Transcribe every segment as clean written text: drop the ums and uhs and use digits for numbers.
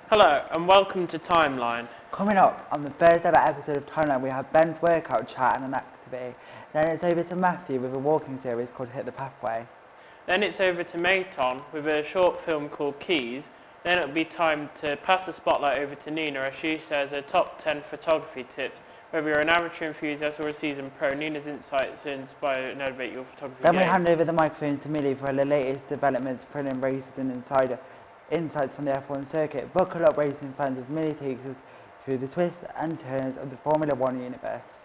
Hello and welcome to Timeline. Coming up on the first ever episode of Timeline, we have Ben's workout chat and an activity. Then it's over to Matthew with a walking series called Hit the Pathway. Then it's over to Mayton with a short film called Keys. Then it'll be time to pass the spotlight over to Nina as she shares her top 10 photography tips. Whether you're an amateur enthusiast or a seasoned pro, Nina's insights to inspire and elevate your photography Then game. we hand over the microphone to Millie for the latest developments, thrilling races and insights from the F1 circuit. Buckle up, racing fans, as Millie takes us through the twists and turns of the Formula One universe.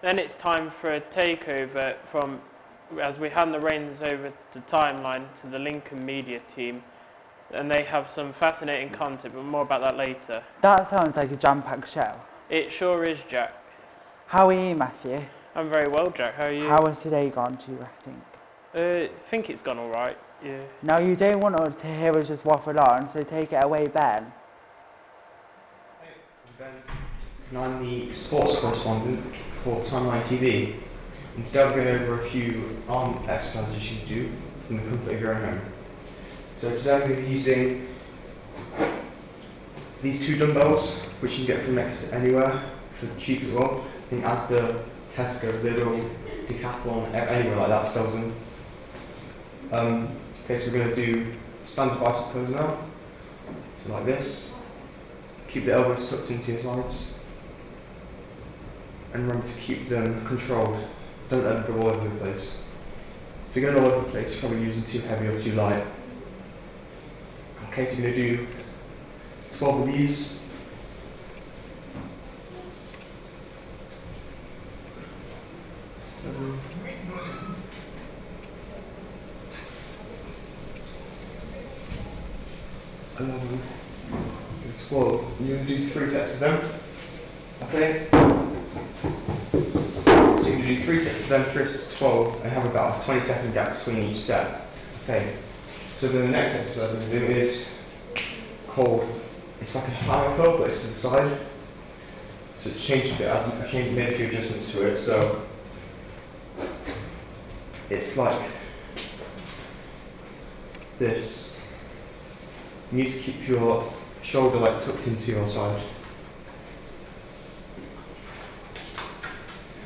Then it's time for a takeover as we hand the reins over to Timeline to the Lincoln media team. And they have some fascinating content, but more about that later. That sounds like a jam-packed show. It sure is, Jack. How are you, Matthew? I'm very well, Jack. How are you? How has today gone to you, I think? I think it's gone alright, yeah. Now, you don't want to hear us just waffle on, so take it away, Ben. Hey, I'm Ben, and I'm the sports correspondent for Timeline TV. And today I'll be going over a few arm exercises you can do from the comfort of your own home. So today I'm going to be using these two dumbbells, which you can get from next to anywhere for cheap as well. I think Asda, Tesco, Lidl, Decathlon, anywhere like that sells them. Okay, so we're going to do standard bicep curls now. So like this. Keep the elbows tucked into your sides. And remember to keep them controlled. Don't let them go all over the place. If you're going all over the place, you're probably using too heavy or too light. Okay, so you're going to do 12 of these. So, 11, 12. You're going to do 3 sets of them. Okay? So you're going to do 3 sets of them, 3 sets of 12, and have about a 20-second gap between each set. Okay? So then the next exercise I'm going to do is called, it's like a higher curl, but it's to the side. So it's changed a bit. I've made a few adjustments to it. So it's like this. You need to keep your shoulder like tucked into your side.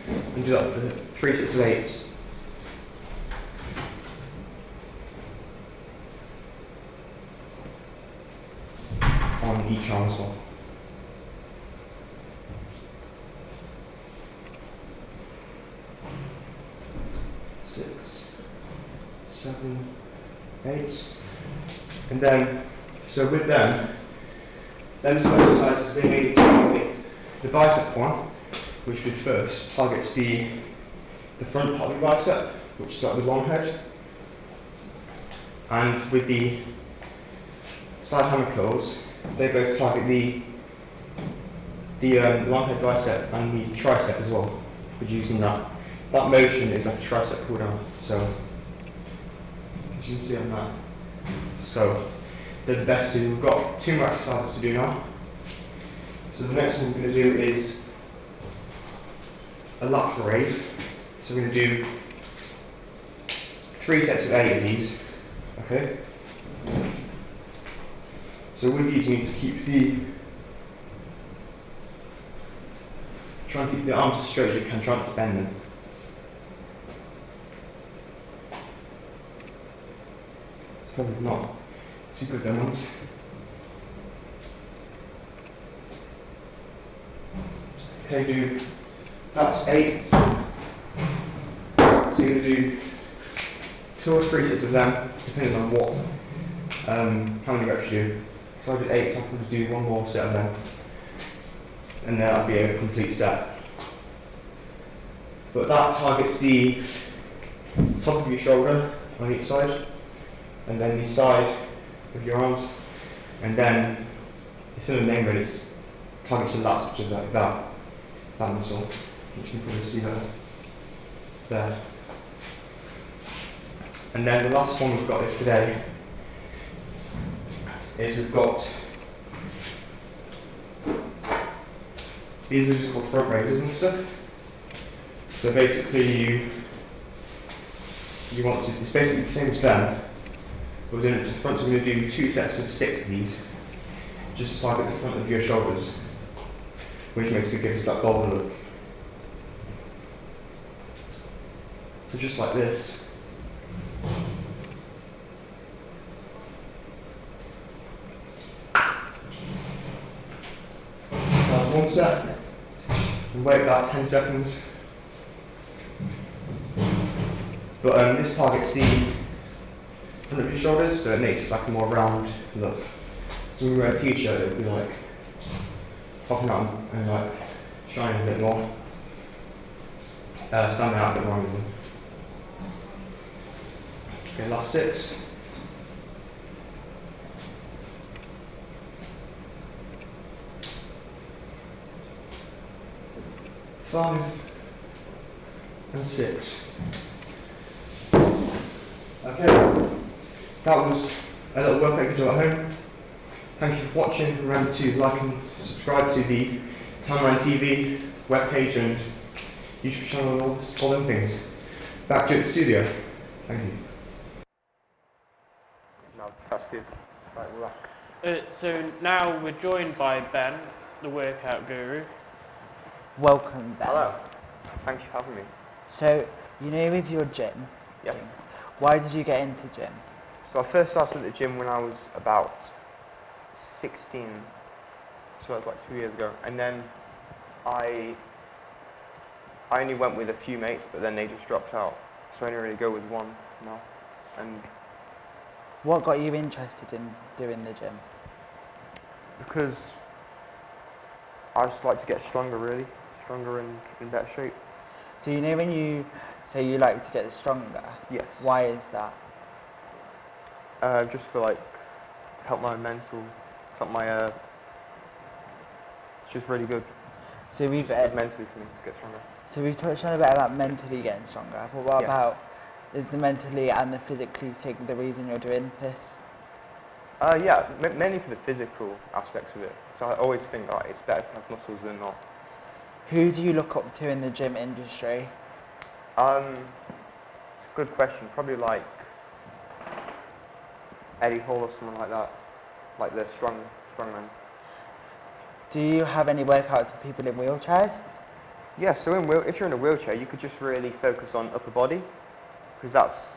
And do that for 3 sets of 8. On each arm as well. 6, 7, 8. And then, so with them, those two exercises, they may target the bicep one, which would first targets the front part of the bicep, which is like the long head. And with the side hammer curls, they both target the long head bicep and the tricep as well. We're using that. That motion is like a tricep pull down. So as you can see on that. So they're the best two. We've got 2 more exercises to do now. So the next one we're going to do is a lateral raise. So we're going to do 3 sets of 8 of these. Okay. So with these, you need to try and keep the arms as straight as you can, try not to bend them. It's probably not too good then once. Okay, that's 8. So you're going to do 2 or 3 sets of them, depending on what, how many reps you do. So I did 8, so I'm going to do 1 more set of them. And then that'll be a complete set. But that targets the top of your shoulder on each side, and then the side of your arms, and then it's in the name, but it's targets your lats, which is like that muscle. You can probably see that there. And then the last one we've got is today is we've got these are just called front raises and stuff. So basically you want to, it's basically the same as them, but we're doing it to the front, so we're going to do 2 sets of 6 of these. just target the front of your shoulders, which makes it give us that boulder look. So just like this. Now 1 set, and wait about 10 seconds. But this targets the front of your shoulders, so it makes it like a more round look. So when we wear a t-shirt, it would be like popping out and like shining a bit more, standing out a bit more. Okay, last 6. Five and 6. Okay, that was a little workout you can do at home. Thank you for watching. Remember to like and subscribe to the Timeline TV webpage and YouTube channel and all them things. Back to the studio. Thank you. Now pass the right rack. So now we're joined by Ben, the workout guru. Welcome, Ben. Hello. Thank you for having me. So, you know, with your gym, Yes. why did you get into gym? So I first started at the gym when I was about 16, so that's like 2 years ago. And then I only went with a few mates, but then they just dropped out. So I only really go with one now. And What got you interested in doing the gym? because I just like to get stronger, really. Stronger and in better shape. So, you know, when you say you like to get stronger, Yes. why is that? Just for like, to help my mental, help my, it's just really good. So we've Just good mentally for me to get stronger. So we've touched on a bit about mentally getting stronger, but what Yes. about, is the mentally and the physically thing the reason you're doing this? Yeah, mainly for the physical aspects of it. So I always think that it's better to have muscles than not. Who do you look up to in the gym industry? It's a good question. Probably like Eddie Hall or someone like that, like the strongman. Do you have any workouts for people in wheelchairs? Yeah. So if you're in a wheelchair, you could just really focus on upper body, because that's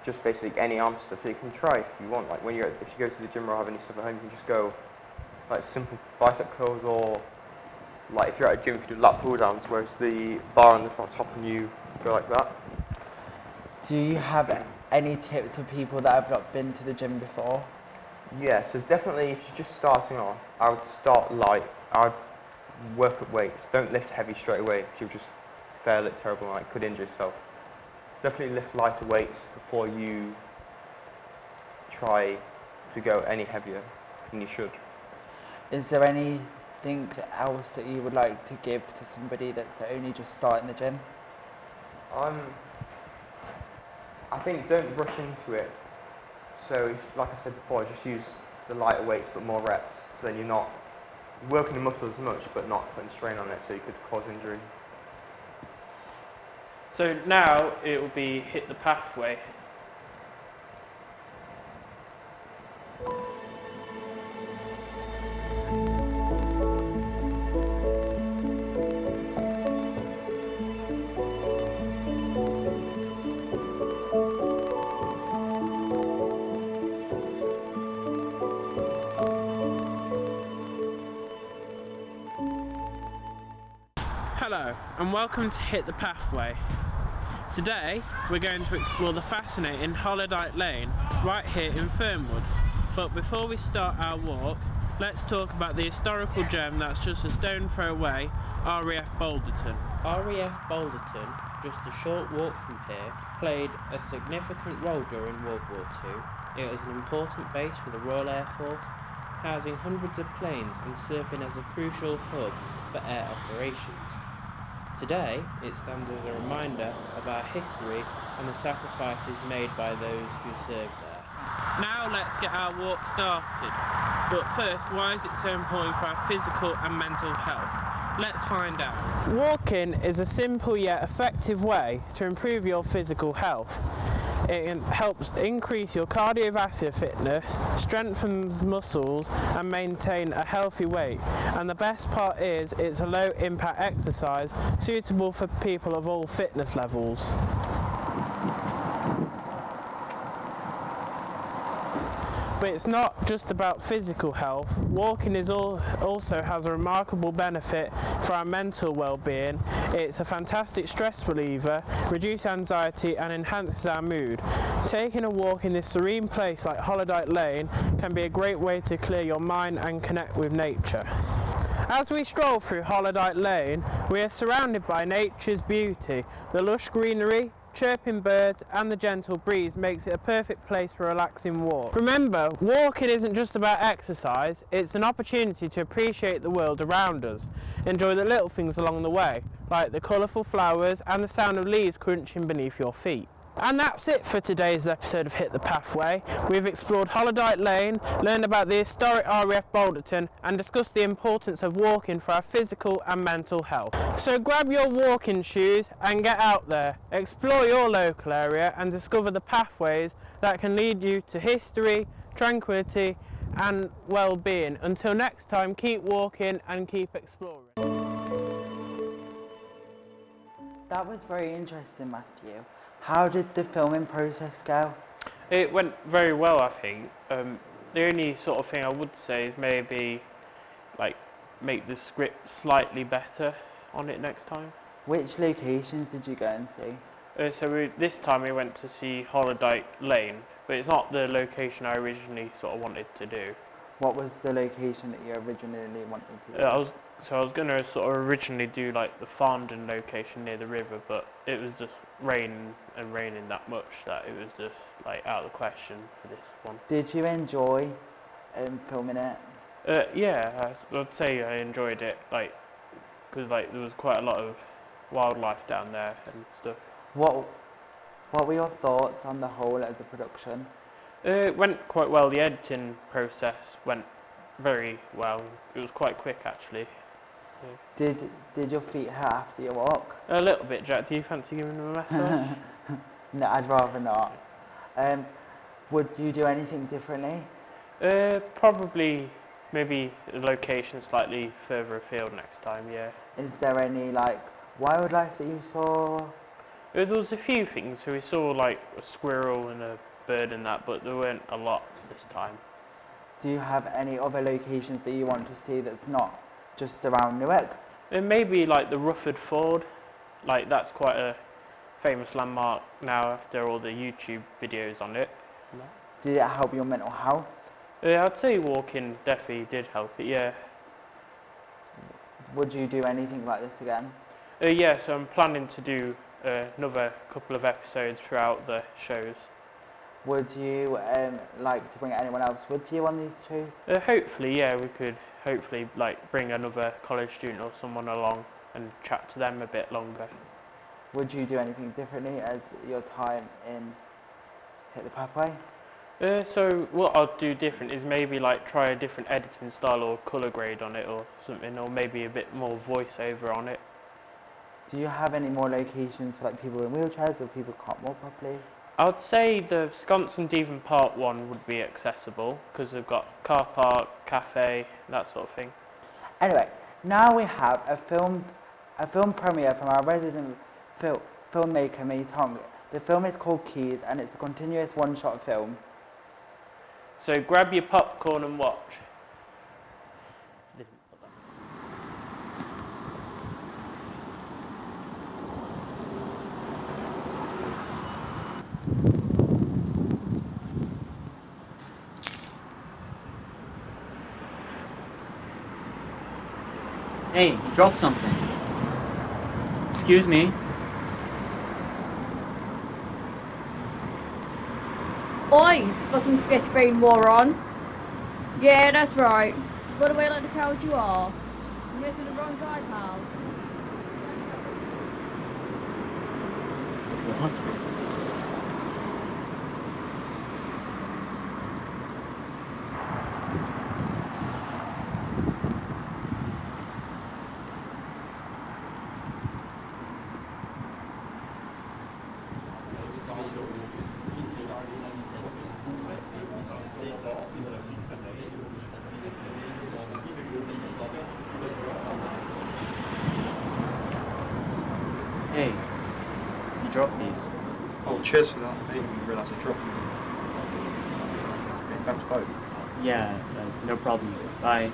just basically any arm stuff that you can try if you want. Like if you go to the gym or have any stuff at home, you can just go like simple bicep curls, or like if you're at a gym, you can do lat pull downs, whereas the bar on the top and you go like that. Do you have any tips for people that have not been to the gym before? Yeah, so definitely if you're just starting off, I would start light. I would work at weights. Don't lift heavy straight away, because you'll just fail it terrible and could injure yourself. So definitely lift lighter weights before you try to go any heavier than you should. Is there anything else that you would like to give to somebody that's only just starting the gym? I think don't rush into it. So, like I said before, just use the lighter weights but more reps. So then you're not working the muscle as much but not putting strain on it, so you could cause injury. So now it will be hit the pathway. Hello and welcome to Hit the Pathway. Today we're going to explore the fascinating Holodite Lane right here in Fernwood. But before we start our walk, let's talk about the historical gem that's just a stone throw away, RAF Boulderton. RAF Boulderton, just a short walk from here, played a significant role during World War II. It was an important base for the Royal Air Force, housing hundreds of planes and serving as a crucial hub for air operations. Today, it stands as a reminder of our history and the sacrifices made by those who served there. Now let's get our walk started. But first, why is it so important for our physical and mental health? Let's find out. Walking is a simple yet effective way to improve your physical health. It helps increase your cardiovascular fitness, strengthens muscles and maintain a healthy weight. And the best part is it's a low impact exercise suitable for people of all fitness levels. But it's not just about physical health. Walking also has a remarkable benefit for our mental well-being. It's a fantastic stress reliever, reduces anxiety and enhances our mood. Taking a walk in this serene place like Holodite Lane can be a great way to clear your mind and connect with nature. As we stroll through Holodite Lane, we are surrounded by nature's beauty. The lush greenery, chirping birds and the gentle breeze makes it a perfect place for a relaxing walk. Remember, walking isn't just about exercise, it's an opportunity to appreciate the world around us. Enjoy the little things along the way, like the colourful flowers and the sound of leaves crunching beneath your feet. And that's it for today's episode of Hit the Pathway. We've explored Holodite Lane, learned about the historic RAF Boulderton and discussed the importance of walking for our physical and mental health. So grab your walking shoes and get out there, explore your local area and discover the pathways that can lead you to history, tranquility and well-being. Until next time, keep walking and keep exploring. That was very interesting, Matthew. How did the filming process go? It went very well, I think. The only sort of thing I would say is maybe like make the script slightly better on it next time. Which locations did you go and see? This time we went to see Holodite Lane, but it's not the location I originally sort of wanted to do. What was the location that you originally wanted to do? I was going to sort of originally do like the Farmden location near the river, but it was just raining that much that it was just like out of the question for this one. Did you enjoy filming it? Yeah, I'd say I enjoyed it, like, because like there was quite a lot of wildlife down there and stuff. What were your thoughts on the whole of the production? It went quite well. The editing process went very well. It was quite quick actually. Did your feet hurt after your walk? A little bit, Jack. Do you fancy giving them a massage? No, I'd rather not. Would you do anything differently? Probably maybe a location slightly further afield next time, yeah. Is there any like wildlife that you saw? There was a few things. So we saw like a squirrel and a bird and that, but there weren't a lot this time. Do you have any other locations that you want to see that's not just around Newark? And maybe like the Rufford Ford, like that's quite a famous landmark now after all the YouTube videos on it. Did it help your mental health? I'd say walking definitely did help it, yeah. Would you do anything like this again? Yeah, so I'm planning to do another couple of episodes throughout the shows. Would you like to bring anyone else with you on these shows? Hopefully, yeah, we could hopefully like bring another college student or someone along and chat to them a bit longer. Would you do anything differently as your time in Hit the Pathway? So what I'll do different is maybe like try a different editing style or colour grade on it or something, or maybe a bit more voiceover on it. Do you have any more locations for like people in wheelchairs or people who can't walk properly? I would say the Sconce and Devon Park one would be accessible because they've got car park, cafe, that sort of thing. Anyway, now we have a film premiere from our resident filmmaker May Tong. The film is called Keys and it's a continuous one-shot film. So grab your popcorn and watch. Hey, you dropped something. Excuse me. Oi, you fucking spaghetti brain moron. Yeah, that's right. Run away like the coward you are. You're messing with the wrong guy, pal. What? please. Oh, cheers for that. I didn't even realise I dropped you. Okay, thanks, both. Yeah, no problem. Bye.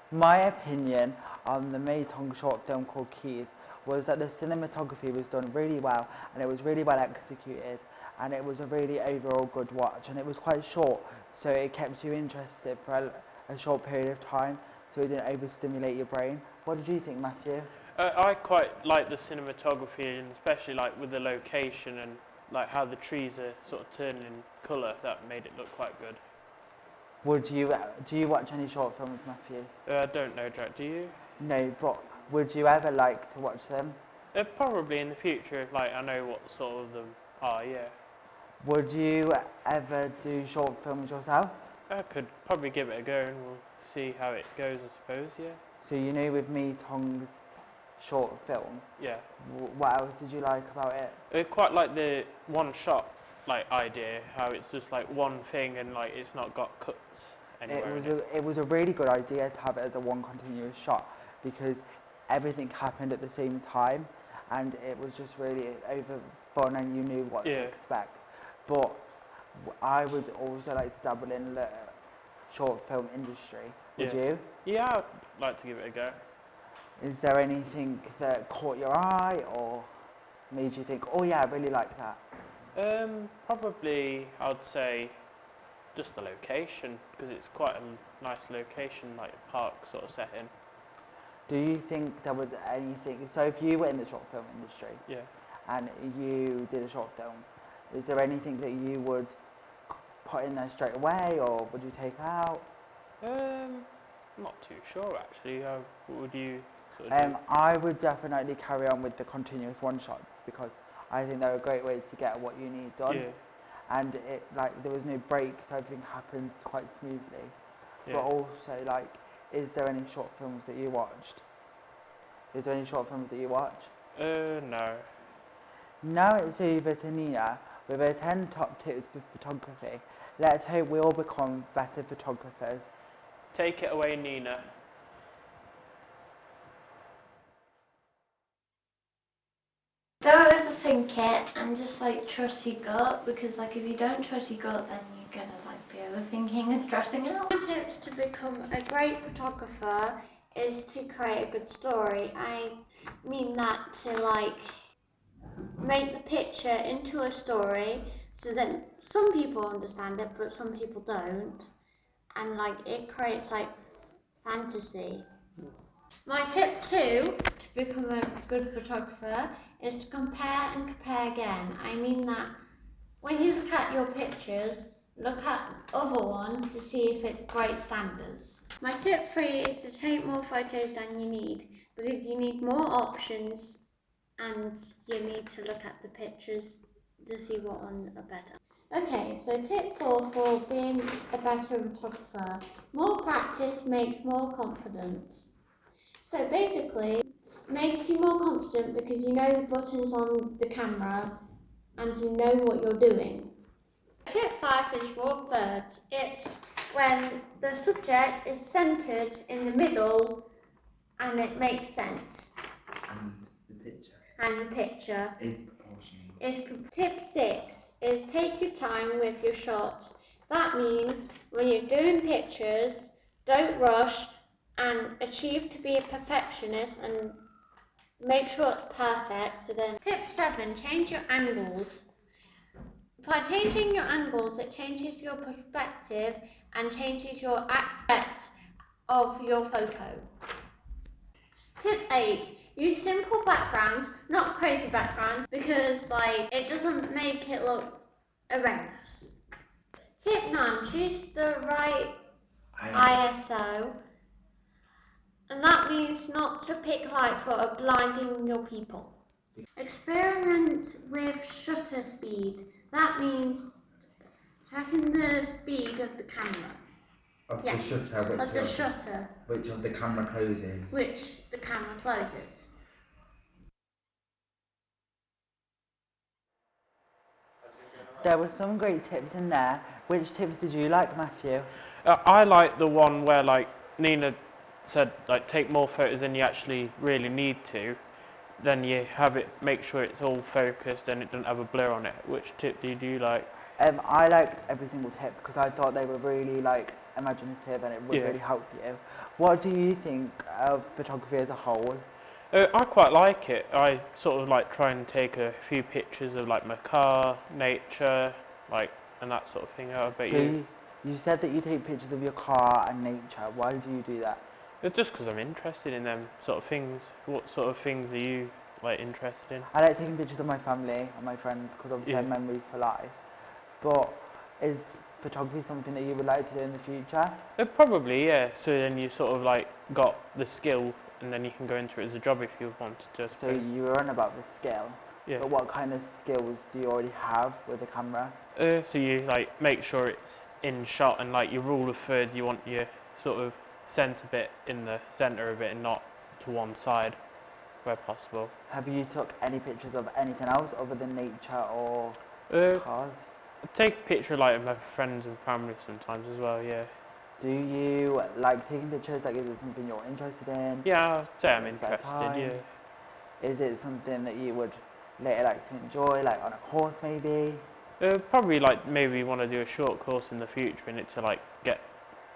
My opinion on the Maytong short film called Keys was that the cinematography was done really well and it was really well executed and it was a really overall good watch and it was quite short, so it kept you interested for a short period of time so it didn't overstimulate your brain. What did you think, Matthew? I quite like the cinematography, and especially like with the location and like how the trees are sort of turning colour. That made it look quite good. Do you watch any short films, Matthew? I don't know, Jack. Do you? No, but would you ever like to watch them? Probably in the future, if like I know what sort of them are. Yeah. Would you ever do short films yourself? I could probably give it a go and we'll see how it goes, I suppose. Yeah. So you know with Me Tong's short film, Yeah. what else did you like about it? I quite like the one shot like idea, how it's just like one thing and like it's not got cuts anywhere. It was a really good idea to have it as a one continuous shot because everything happened at the same time and it was just really over fun and you knew what to expect. But I would also like to dabble in the short film industry. Would you? Yeah, I'd like to give it a go. Is there anything that caught your eye or made you think, oh yeah, I really like that? Probably I'd say just the location, because it's quite a nice location, like a park sort of setting. Do you think there was anything, so if you were in the short film industry and you did a short film, is there anything that you would put in there straight away or would you take out? Not too sure actually. What would you sort of do? I would definitely carry on with the continuous one shots because I think they're a great way to get what you need done. Yeah. And it like there was no breaks, so everything happened quite smoothly. Yeah. But also like, is there any short films that you watched? Is there any short films that you watch? No. Now it's over to Nina with her 10 top tips for photography. Let's hope we all become better photographers. Take it away, Nina. Don't overthink it and just like trust your gut, because like if you don't trust your gut then you're gonna like be overthinking and stressing out. My tips to become a great photographer is to create a good story. I mean that to like make the picture into a story so that some people understand it but some people don't, and like it creates like fantasy. My tip 2 to become a good photographer is to compare and compare again. I mean that when you look at your pictures, look at other ones to see if it's great standards. My tip 3 is to take more photos than you need, because you need more options and you need to look at the pictures to see what ones are better. Okay, so tip 4 for being a better photographer. More practice makes more confidence. So basically, makes you more confident because you know the buttons on the camera and you know what you're doing. Tip 5 is for thirds. It's when the subject is centered in the middle and it makes sense. And the picture is proportional. Tip 6 is take your time with your shot. That means when you're doing pictures, don't rush and achieve to be a perfectionist and make sure it's perfect. So then tip 7, change your angles. By changing your angles, it changes your perspective and changes your aspects of your photo. Tip 8, use simple backgrounds, not crazy backgrounds, because like it doesn't make it look horrendous. Tip 9, choose the right ISO. And that means not to pick lights that are blinding your people. Experiment with shutter speed. That means checking the speed of the camera. The shutter, which of the camera closes. Which the camera closes. There were some great tips in there. Which tips did you like, Matthew? I like the one where like Nina said like take more photos than you actually really need to. Then you have it, make sure it's all focused and it doesn't have a blur on it. Which tip did you like? I liked every single tip because I thought they were really like imaginative and it would really help you. What do you think of photography as a whole? I quite like it. I sort of like try and take a few pictures of like my car, nature, like and that sort of thing. I bet you said that you take pictures of your car and nature. Why do you do that? It's just because I'm interested in them sort of things. What sort of things are you like interested in? I like taking pictures of my family and my friends because obviously they're memories for life. But is photography something that you would like to do in the future? Probably, yeah. So then you sort of like got the skill and then you can go into it as a job if you wanted to. So you were on about the skill. Yeah. But what kind of skills do you already have with the camera? So you like make sure it's in shot and like your rule of thirds, you want your sort of centre bit in the centre of it and not to one side where possible. Have you took any pictures of anything else other than nature or cars? I take a picture like of my friends and family sometimes as well, yeah. Do you like taking pictures? Like, is it something you're interested in? Yeah, I'd say I'm interested, yeah. Is it something that you would later like to enjoy, like on a course maybe? Probably like maybe want to do a short course in the future in it to like get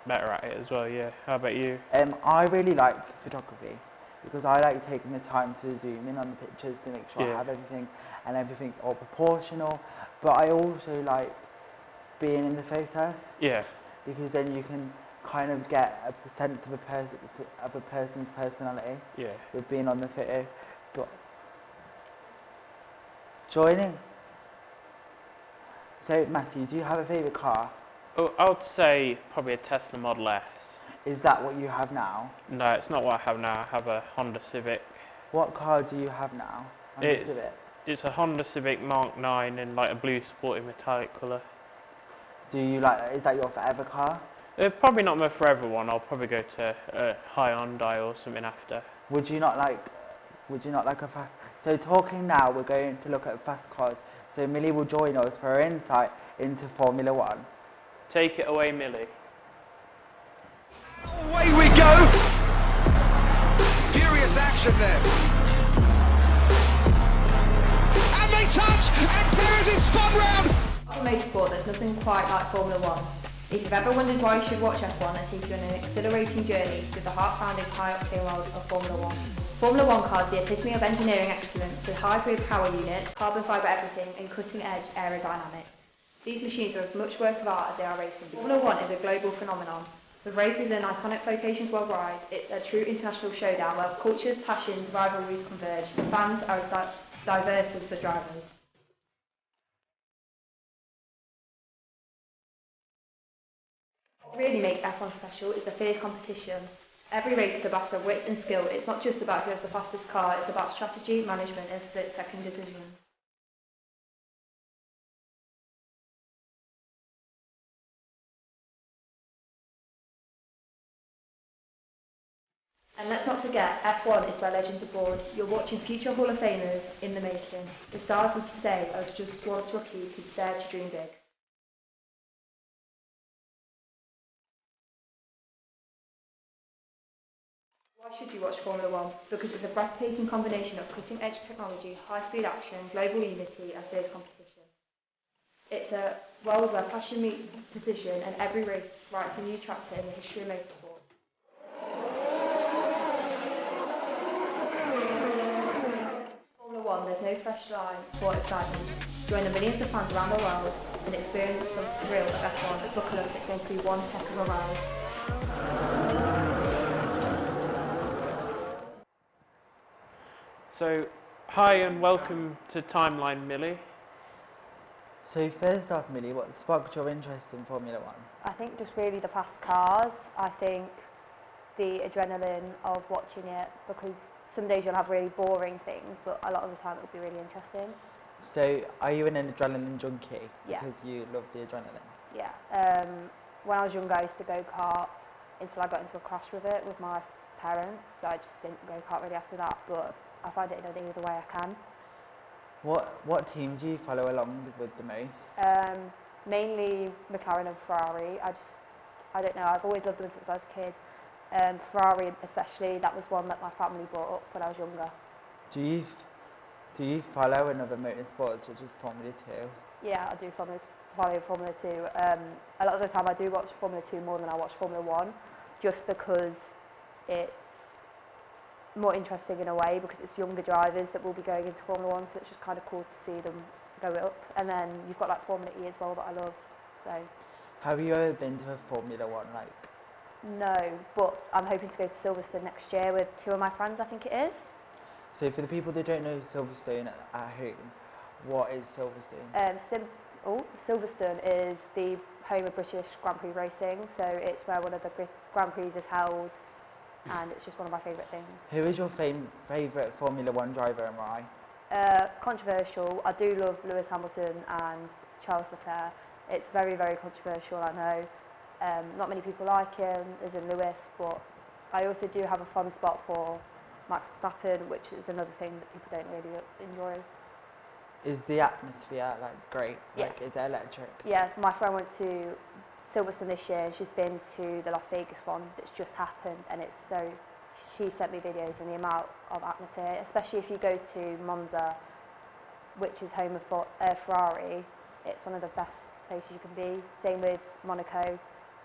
better at it as well, yeah. How about you? I really like photography because I like taking the time to zoom in on the pictures to make sure I have everything and everything's all proportional. But I also like being in the photo. Yeah. Because then you can kind of get a sense of a person's personality. Yeah. With being on the photo. But joining. So Matthew, do you have a favourite car? Oh, I would say probably a Tesla Model S. Is that what you have now? No, it's not what I have now. I have a Honda Civic. What car do you have now? Civic? It's a Honda Civic Mark 9 in like a blue sporty metallic colour. Do you like? Is that your forever car? Probably not my forever one. I'll probably go to a Hyundai or something after. Would you not like a fast? So talking now, we're going to look at fast cars. So Millie will join us for her insight into Formula One. Take it away, Millie. Away we go! Furious action there. And they touch, and Perez is spun round. In motorsport, there's nothing quite like Formula One. If you've ever wondered why you should watch F1, let's take you on an exhilarating journey through the heart-pounding high-octane world of Formula One. Formula One cars are the epitome of engineering excellence with hybrid power units, carbon fibre everything, and cutting-edge aerodynamics. These machines are as much work of art as they are racing. Formula One is a global phenomenon. With races in iconic locations worldwide, it's a true international showdown where cultures, passions, rivalries converge. The fans are as diverse as the drivers. What really makes F1 special is the fierce competition. Every race is a battle of wit and skill. It's not just about who has the fastest car, it's about strategy, management and split-second decisions. And let's not forget, F1 is where legends are born. You're watching future Hall of Famers in the making. The stars of today are just squads rookies who dare to dream big. Why should you watch Formula One? Because it's a breathtaking combination of cutting-edge technology, high-speed action, global unity and fierce competition. It's a world where passion meets precision and every race writes a new chapter in the history of motorsport. Formula One, there's no fresh line or excitement. Join the millions of fans around the world and experience the thrill of F1. Buckle up, it's going to be one heck of a ride. So, hi and welcome to Timeline, Millie. So first off, Millie, what sparked your interest in Formula One? I think just really the fast cars. I think the adrenaline of watching it, because some days you'll have really boring things, but a lot of the time it'll be really interesting. So are you an adrenaline junkie? Yeah. Because you love the adrenaline? Yeah. When I was younger, I used to go-kart until I got into a crash with it with my parents, so I just didn't go-kart really after that, but I find it in either way I can. What team do you follow along with the most? Mainly McLaren and Ferrari. I don't know, I've always loved them since I was a kid. Ferrari especially, that was one that my family brought up when I was younger. Do you follow another motorsports such as Formula 2? Yeah, I do follow Formula 2. A lot of the time I do watch Formula 2 more than I watch Formula 1, just because it's more interesting in a way, because it's younger drivers that will be going into Formula 1, so it's just kind of cool to see them go up. And then you've got like Formula E as well that I love. So. Have you ever been to a Formula 1 like? No, but I'm hoping to go to Silverstone next year with 2 of my friends, I think it is. So for the people that don't know Silverstone at home, what is Silverstone? Silverstone is the home of British Grand Prix racing, so it's where one of the Grand Prix is held, and it's just one of my favourite things. Who is your favourite Formula 1 driver and why? Controversial. I do love Lewis Hamilton and Charles Leclerc. It's very, very controversial, I know. Not many people like him, as in Lewis, but I also do have a fond spot for Max Verstappen, which is another thing that people don't really enjoy. Is the atmosphere like great? Yeah. Like, is it electric? Yeah, my friend went to Silverstone this year and she's been to the Las Vegas one that's just happened, and it's so, she sent me videos and the amount of atmosphere, especially if you go to Monza, which is home of Ferrari. It's one of the best places you can be. Same with Monaco.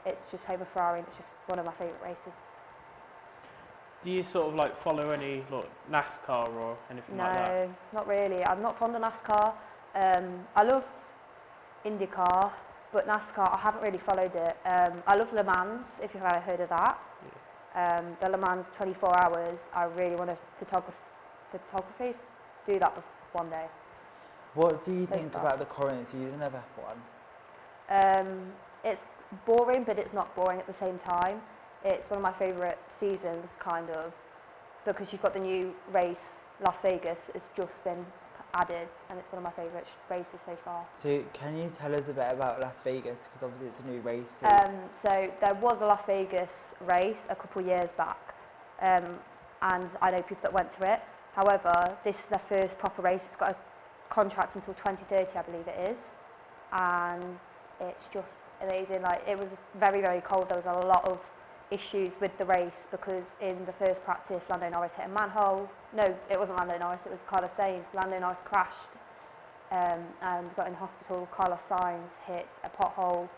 It's just home of Ferrari and it's just one of my favourite races. Do you sort of like follow any like NASCAR or anything like that? No, not really. I'm not fond of NASCAR. I love IndyCar, but NASCAR, I haven't really followed it. I love Le Mans, if you've ever heard of that. Yeah. The Le Mans 24 hours, I really want to photography, do that one day. What do you think about the current season of F1? It's boring, but it's not boring at the same time. It's one of my favourite seasons, kind of, because you've got the new race, Las Vegas, that's just been added, and it's one of my favourite races so far. So can you tell us a bit about Las Vegas, because obviously it's a new race? So there was a Las Vegas race a couple of years back, and I know people that went to it. However, this is their first proper race. It's got a contract until 2030, I believe it is, and it's just amazing. Like, it was very, very cold. There was a lot of issues with the race because in the first practice Lando Norris hit a manhole. No, it wasn't Lando Norris, it was Carlos Sainz. Lando Norris crashed and got in hospital. Carlos Sainz hit a pothole,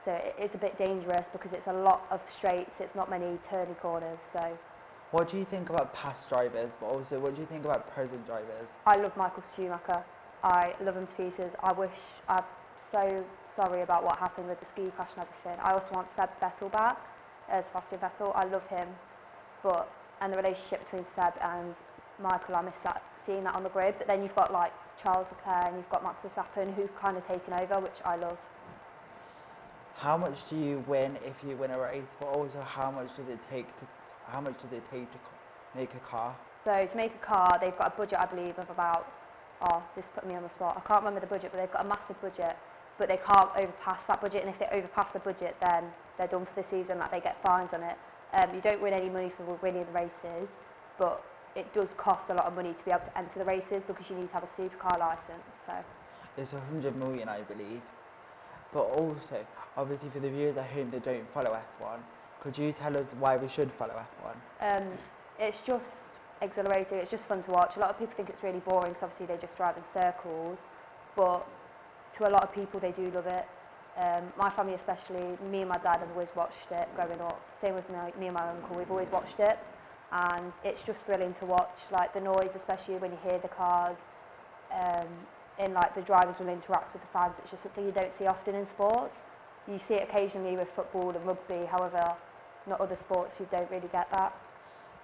so it's a bit dangerous because it's a lot of straights, it's not many turny corners. So what do you think about past drivers, but also what do you think about present drivers? I love Michael Schumacher. I love him to pieces. I'm so sorry about what happened with the ski crash and everything. I also want Seb Vettel back. Sebastian Vettel, I love him, and the relationship between Seb and Michael, I miss that, seeing that on the grid. But then you've got like Charles Leclerc and you've got Max Verstappen who've kind of taken over, which I love. How much do you win if you win a race, but also how much does it take to make a car? So to make a car, they've got a budget, I believe, of about, this put me on the spot, I can't remember the budget, but they've got a massive budget. But they can't overpass that budget, and if they overpass the budget, then they're done for the season, like they get fines on it. You don't win any money for winning the races, but it does cost a lot of money to be able to enter the races because you need to have a supercar licence. So it's 100 million, I believe. But also, obviously for the viewers at home that don't follow F1, could you tell us why we should follow F1? It's just exhilarating, it's just fun to watch. A lot of people think it's really boring because obviously they just drive in circles, but to a lot of people they do love it. My family especially, me and my dad have always watched it growing up. Same with me and my uncle, we've always watched it, and it's just thrilling to watch, like the noise, especially when you hear the cars, and like the drivers will interact with the fans, which is something you don't see often in sports. You see it occasionally with football and rugby, however, not other sports, you don't really get that.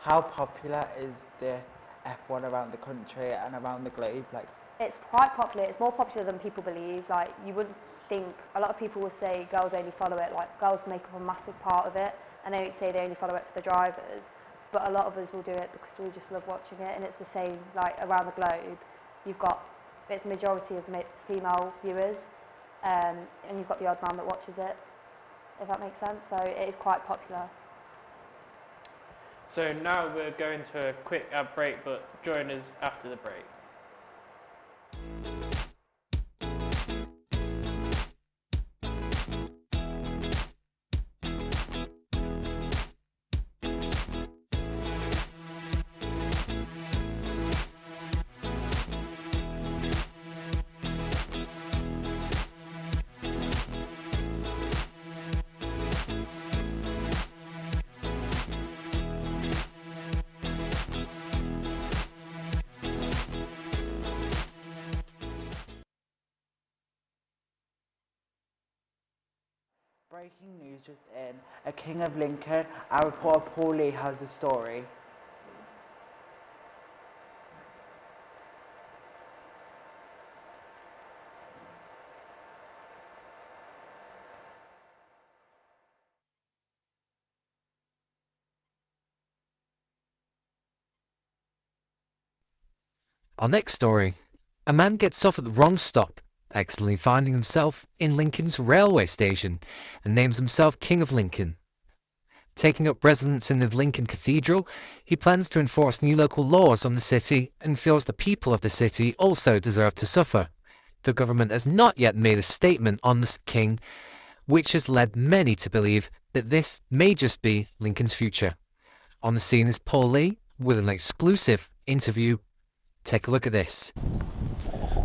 How popular is the F1 around the country and around the globe? Like, it's quite popular. It's more popular than people believe. Like, you wouldn't think, a lot of people will say girls only follow it, like girls make up a massive part of it, and they don't say they only follow it for the drivers, but a lot of us will do it because we just love watching it. And it's the same like around the globe. You've got, it's a majority of female viewers, and you've got the odd man that watches it, if that makes sense. So it is quite popular. So now we're going to a quick ad break, but join us after the break. Breaking news just in. A King of Lincoln, our reporter Paul Lee has a story. Our next story. A man gets off at the wrong stop, accidentally finding himself in Lincoln's railway station, and names himself King of Lincoln. Taking up residence in the Lincoln Cathedral, he plans to enforce new local laws on the city and feels the people of the city also deserve to suffer. The government has not yet made a statement on the king, which has led many to believe that this may just be Lincoln's future. On the scene is Paul Lee with an exclusive interview. Take a look at this.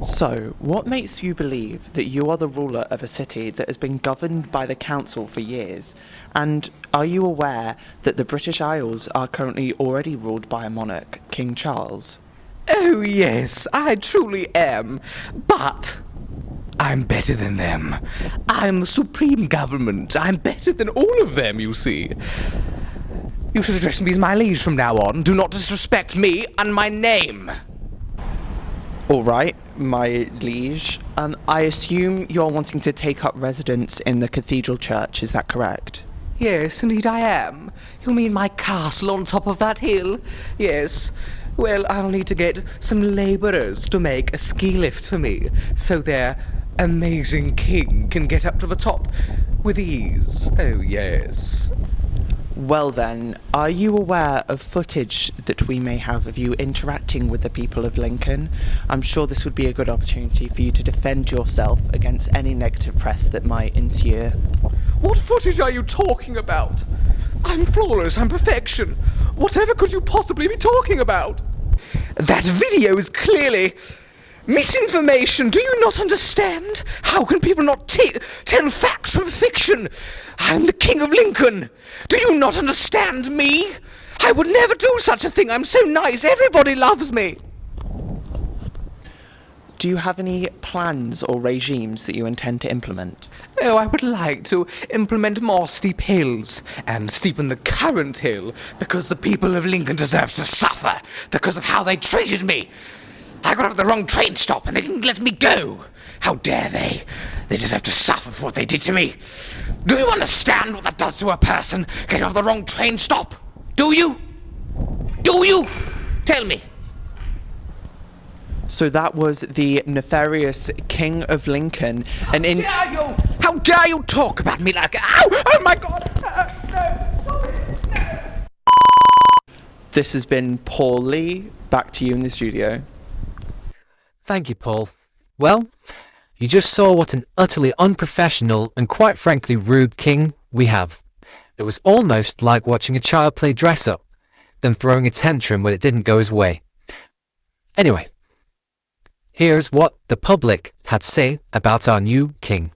So, what makes you believe that you are the ruler of a city that has been governed by the council for years? And are you aware that the British Isles are currently already ruled by a monarch, King Charles? Oh yes, I truly am. But I'm better than them. I'm the supreme government. I'm better than all of them, you see. You should address me as my liege from now on. Do not disrespect me and my name. All right, my liege. I assume you're wanting to take up residence in the cathedral church, is that correct? Yes, indeed I am. You mean my castle on top of that hill? Yes. Well, I'll need to get some labourers to make a ski lift for me, so their amazing king can get up to the top with ease. Oh, yes. Well then, are you aware of footage that we may have of you interacting with the people of Lincoln? I'm sure this would be a good opportunity for you to defend yourself against any negative press that might ensue. What footage are you talking about? I'm flawless, I'm perfection. Whatever could you possibly be talking about? That video is clearly misinformation. Do you not understand? How can people not tell facts from fiction? I'm the King of Lincoln. Do you not understand me? I would never do such a thing. I'm so nice. Everybody loves me. Do you have any plans or regimes that you intend to implement? Oh, I would like to implement more steep hills and steepen the current hill because the people of Lincoln deserve to suffer because of how they treated me. I got off the wrong train stop and they didn't let me go. How dare they? They deserve to suffer for what they did to me. Do you understand what that does to a person? Getting off the wrong train stop? Do you? Do you? Tell me. So that was the nefarious King of Lincoln. And in How dare you talk about me like... Ow! Oh my God! No! Sorry! No! This has been Paul Lee. Back to you in the studio. Thank you, Paul. Well, you just saw what an utterly unprofessional and quite frankly rude king we have. It was almost like watching a child play dress-up, then throwing a tantrum when it didn't go his way. Anyway, here's what the public had to say about our new king.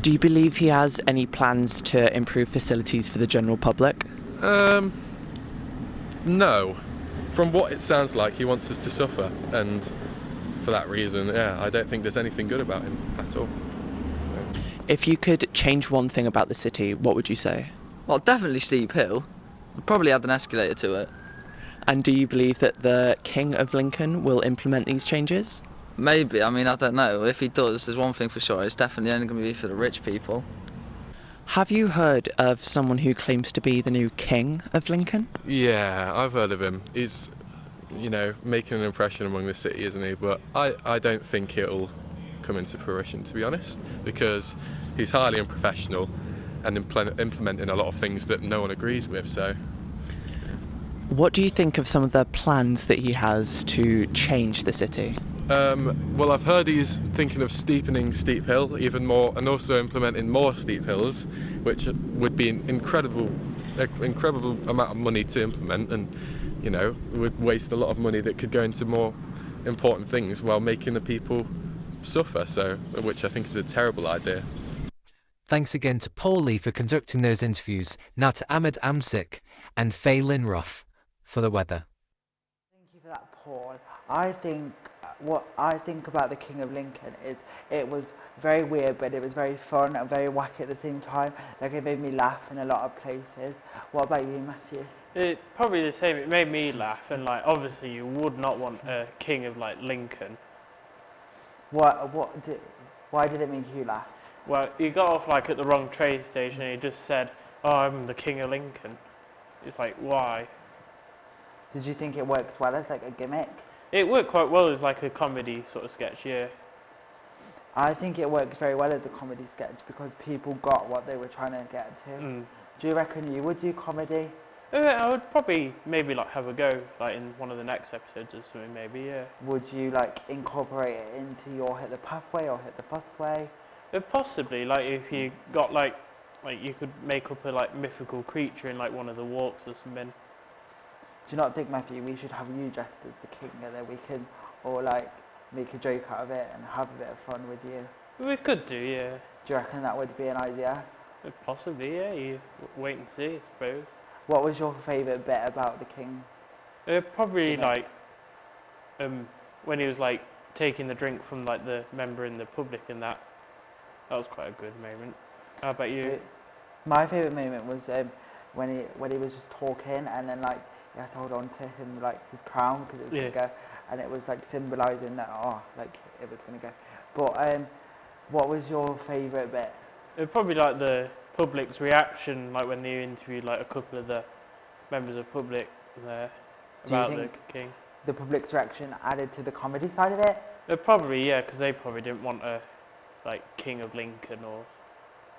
Do you believe he has any plans to improve facilities for the general public? No. From what it sounds like, he wants us to suffer, and for that reason, yeah, I don't think there's anything good about him at all. If you could change one thing about the city, what would you say? Well, definitely steep hill. I'd probably add an escalator to it. And do you believe that the King of Lincoln will implement these changes? Maybe, I mean, I don't know. If he does, there's one thing for sure, it's definitely only going to be for the rich people. Have you heard of someone who claims to be the new King of Lincoln? Yeah, I've heard of him. He's, you know, making an impression among the city, isn't he? But I don't think it'll come into fruition, to be honest, because he's highly unprofessional and implementing a lot of things that no one agrees with, so... What do you think of some of the plans that he has to change the city? Well, I've heard he's thinking of steepening Steep Hill even more, and also implementing more steep hills, which would be an incredible amount of money to implement, and, you know, would waste a lot of money that could go into more important things while making the people suffer, so, which I think is a terrible idea. Thanks again to Paul Lee for conducting those interviews, now to Ahmed Amsik and Faye Lynn Ruff for the weather. Thank you for that, Paul. I think what I think about the King of Lincoln is it was very weird, but it was very fun and very wacky at the same time. Like, it made me laugh in a lot of places. What about you, Matthew? It probably the same. It made me laugh, and like obviously you would not want a king of like Lincoln. Why did it make you laugh? Well, he got off like at the wrong train station, and he just said, "Oh, I'm the King of Lincoln." It's like, why? Did you think it worked well as like a gimmick? It worked quite well as like a comedy sort of sketch, yeah. I think it worked very well as a comedy sketch because people got what they were trying to get to. Do you reckon you would do comedy? I would probably maybe like have a go like in one of the next episodes or something, maybe, yeah. Would you like incorporate it into your Hit the Pathway or Hit the Busway? Possibly, like if you got like you could make up a like mythical creature in like one of the walks or something. Do you not think, Matthew, we should have you dressed as the king and then we can all like make a joke out of it and have a bit of fun with you? We could do, yeah. Do you reckon that would be an idea? Possibly, yeah. You wait and see, I suppose. What was your favourite bit about the king? Probably like when he was like taking the drink from like the member in the public and that. That was quite a good moment. How about you? My favourite moment was when he was just talking and then like you had to hold on to him like his crown because it was gonna go, and it was like symbolising that like it was gonna go. But what was your favourite bit? Probably like the public's reaction, like when they interviewed like a couple of the members of public there about the king. The public's reaction added to the comedy side of it? Probably, yeah, because they probably didn't want a like King of Lincoln or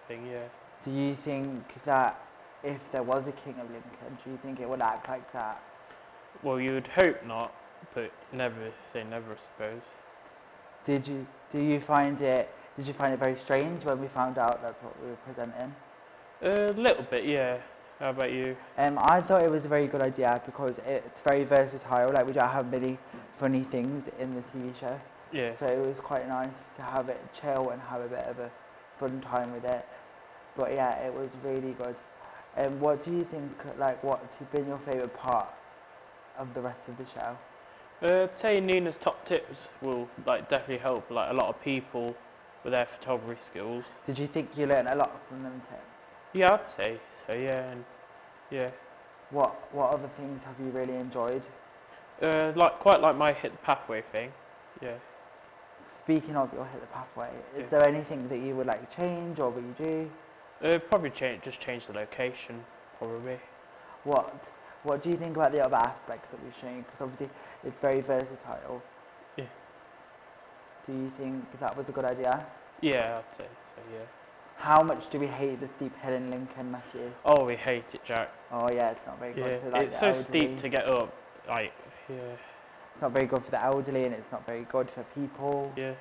thing, yeah. Do you think that if there was a King of Lincoln, do you think it would act like that? Well, you would hope not, but never say never, I suppose. Did you find it very strange when we found out that's what we were presenting? A little bit, yeah. How about you? I thought it was a very good idea because it's very versatile. Like, we don't have many funny things in the TV show. Yeah. So it was quite nice to have it chill and have a bit of a fun time with it. But yeah, it was really good. What do you think, like, what's been your favourite part of the rest of the show? I'd say Nina's top tips will like definitely help like a lot of people with their photography skills. Did you think you learned a lot from them tips? Yeah, I'd say so, yeah, and yeah. What other things have you really enjoyed? Quite like my Hit the Pathway thing, yeah. Speaking of your Hit the Pathway, is there anything that you would like change or redo? Probably just change the location, probably. What do you think about the other aspects that we've shown you? Because obviously it's very versatile. Yeah. Do you think that was a good idea? Yeah, I'd say so, yeah. How much do we hate the steep hill in Lincoln, Matthew? Oh, we hate it, Jack. Oh yeah, it's not very good Yeah, for like, it's the so elderly. steep to get up, like, yeah. It's not very good for the elderly and it's not very good for people. Yeah.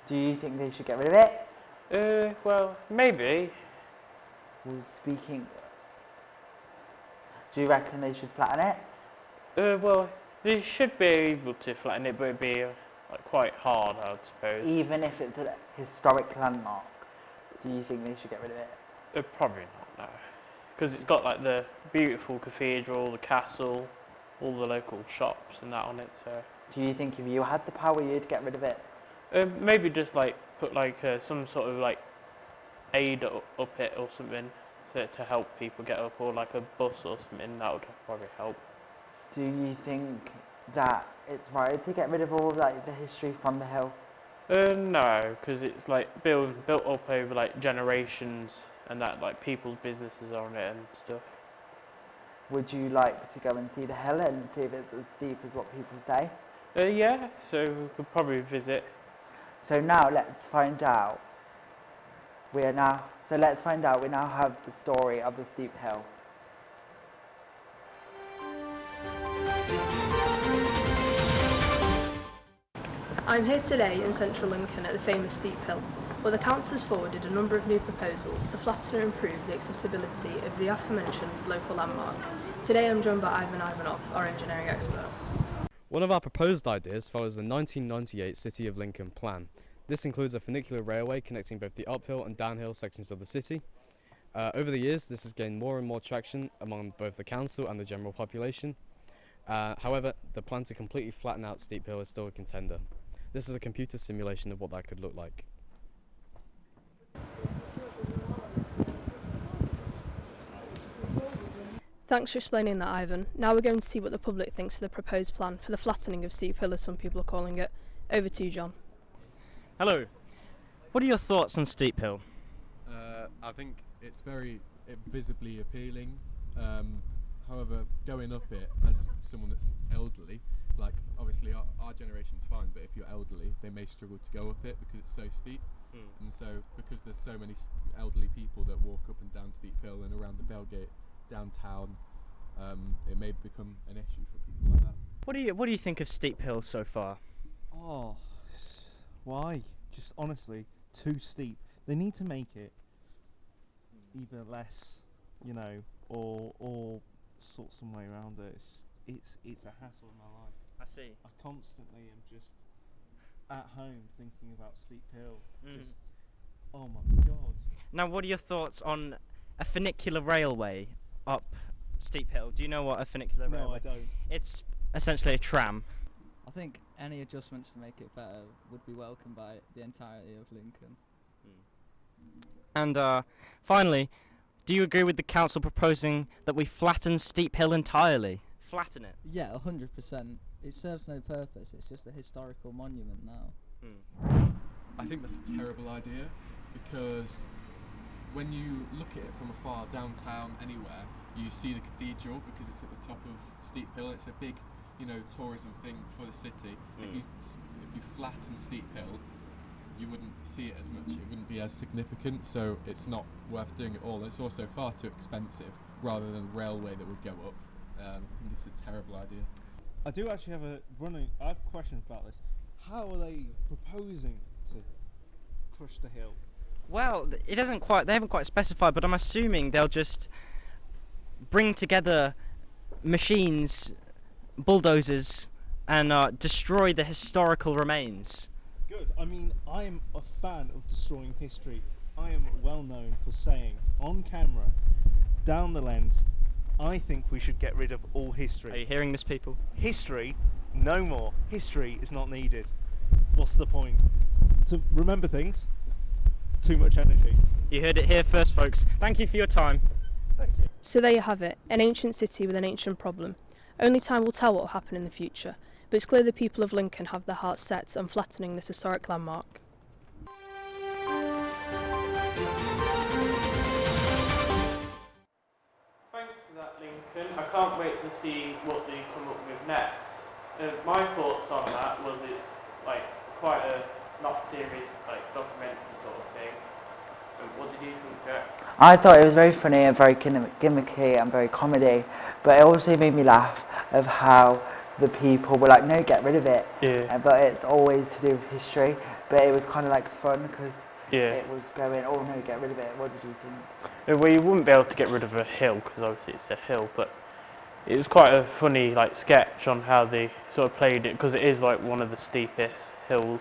Do you think they should get rid of it? Well, maybe. Well, speaking... Do you reckon they should flatten it? Well, they should be able to flatten it, but it'd be like, quite hard, I suppose. Even if it's a historic landmark, do you think they should get rid of it? Probably not, no. Because it's got like the beautiful cathedral, the castle, all the local shops and that on it, so... Do you think if you had the power you'd get rid of it? Maybe just like put like some sort of like aid up it or something to help people get up, or like a bus or something, that would probably help. Do you think that it's right to get rid of all like the history from the hill? No, because it's like built up over like generations, and that like people's businesses are on it and stuff. Would you like to go and see the hill and see if it's as steep as what people say? Yeah, so we could probably visit. So now let's find out. We now have the story of the steep hill. I'm here today in central Lincoln at the famous Steep Hill, where the council has forwarded a number of new proposals to flatten and improve the accessibility of the aforementioned local landmark. Today I'm joined by Ivan Ivanov, our engineering expert. One of our proposed ideas follows the 1998 City of Lincoln plan. This includes a funicular railway connecting both the uphill and downhill sections of the city. Over the years, this has gained more and more traction among both the council and the general population. However, the plan to completely flatten out Steep Hill is still a contender. This is a computer simulation of what that could look like. Thanks for explaining that, Ivan. Now we're going to see what the public thinks of the proposed plan for the flattening of Steep Hill, as some people are calling it. Over to you, John. Hello. What are your thoughts on Steep Hill? I think it's very visibly appealing. However, going up it as someone that's elderly, like obviously our generation's fine, but if you're elderly, they may struggle to go up it because it's so steep. And so, because there's so many elderly people that walk up and down Steep Hill and around the Bellgate downtown, it may become an issue for people like that. What do you think of Steep Hill so far? Oh, why? Just honestly, too steep. They need to make it either less, you know, or sort some way around it. It's a hassle in my life. I see. I constantly am just at home thinking about Steep Hill. Just, oh my god. Now, what are your thoughts on a funicular railway up Steep Hill? Do you know what a funicular railway? No, I don't. It's essentially a tram. I think any adjustments to make it better would be welcomed by the entirety of Lincoln. And finally, do you agree with the council proposing that we flatten Steep Hill entirely? Flatten it? Yeah, 100%. It serves no purpose. It's just a historical monument now. I think that's a terrible idea, because when you look at it from afar, downtown, anywhere, you see the cathedral because it's at the top of Steep Hill. It's a big, you know, tourism thing for the city. If you flatten Steep Hill, you wouldn't see it as much. It wouldn't be as significant, so it's not worth doing it all. It's also far too expensive, rather than the railway that would go up. I think it's a terrible idea. I do actually have I have questions about this. How are they proposing to crush the hill? Well, they haven't quite specified, but I'm assuming they'll just bring together machines, bulldozers, and destroy the historical remains. Good. I mean, I am a fan of destroying history. I am well known for saying, on camera, down the lens, I think we should get rid of all history. Are you hearing this, people? History, no more. History is not needed. What's the point? To remember things, too much energy. You heard it here first, folks. Thank you for your time. Thank you. So there you have it, an ancient city with an ancient problem. Only time will tell what will happen in the future, but it's clear the people of Lincoln have their hearts set on flattening this historic landmark. Thanks for that, Lincoln. I can't wait to see what they come up with next. My thoughts on that was it's like quite a not serious documentary sort of thing. What did you think, Jack? I thought it was very funny and very gimmicky and very comedy, but it also made me laugh of how the people were like, no, get rid of it. Yeah. But it's always to do with history, but it was kind of like fun because yeah, it was going, oh no, get rid of it. What did you think? Well, you wouldn't be able to get rid of a hill because obviously it's a hill, but it was quite a funny sketch on how they sort of played it, because it is like one of the steepest hills.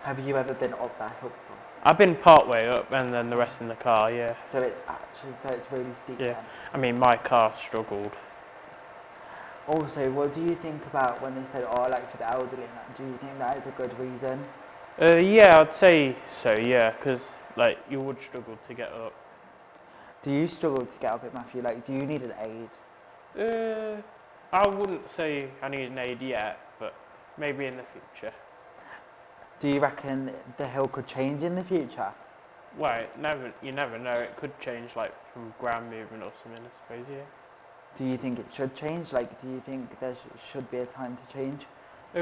Have you ever been up that hill before? I've been part way up and then the rest in the car, yeah. So it's really steep. Yeah. Then? I mean, my car struggled. Also, what do you think about when they said, oh, like for the elderly and that? Do you think that is a good reason? Yeah, I'd say so, yeah, because you would struggle to get up. Do you struggle to get up it, Matthew? Do you need an aid? I wouldn't say I need an aid yet, but maybe in the future. Do you reckon the hill could change in the future? Well, you never know. It could change from ground movement or something, I suppose, yeah. Do you think it should change? Do you think there should be a time to change?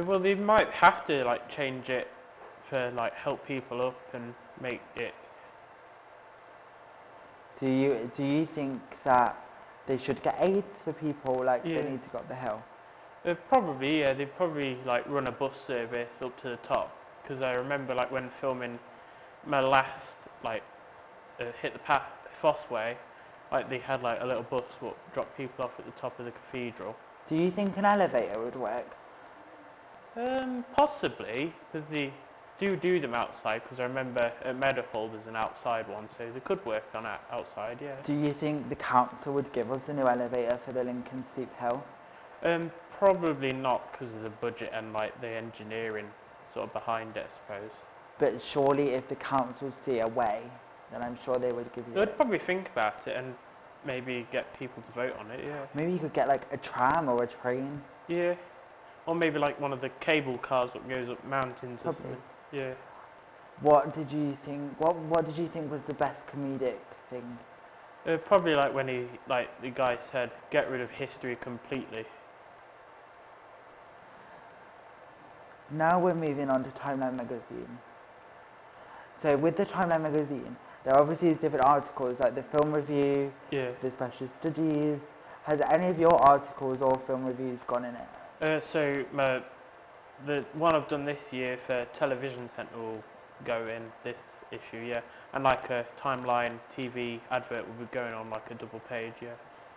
Well, they might have to change it for help people up and make it. Do you think that they should get aids for people Yeah. they need to go up the hill? Probably, yeah. They'd probably run a bus service up to the top, because I remember when filming my last hit the path Fossway, they had a little bus what dropped people off at the top of the cathedral. Do you think an elevator would work? Possibly, because they do them outside, because I remember at Meadowhall there's an outside one, so they could work on it outside, yeah. Do you think the council would give us a new elevator for the Lincoln Steep Hill? Probably not, because of the budget and the engineering sort of behind it, I suppose. But surely if the council see a way, then I'm sure they would give you They'd it. probably think about it and maybe get people to vote on it, yeah. Maybe you could get like a tram or a train. Yeah. Or maybe like one of the cable cars that goes up mountains or Probably. something. Yeah. What did you think? What did you think was the best comedic thing? Probably like when the guy said, get rid of history completely. Now we're moving on to Timeline magazine. So with the Timeline magazine, there obviously is different articles like the film review, the special studies. Has any of your articles or film reviews gone in it? So the one I've done this year for Television Centre will go in this issue, yeah. And like a Timeline TV advert will be going on like a double page, yeah.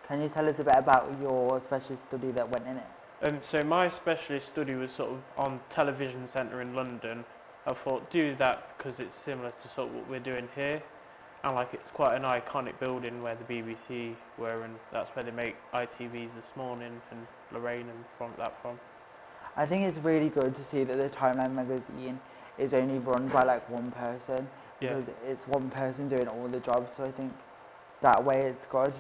Can you tell us a bit about your special study that went in it? So my specialist study was sort of on Television Centre in London. I thought do that because it's similar to sort of what we're doing here, and like it's quite an iconic building where the BBC were, and that's where they make ITVs this morning and Lorraine and from. I think it's really good to see that the Timeline magazine is only run by like one person, because it's one person doing all the jobs, so I think that way it's good.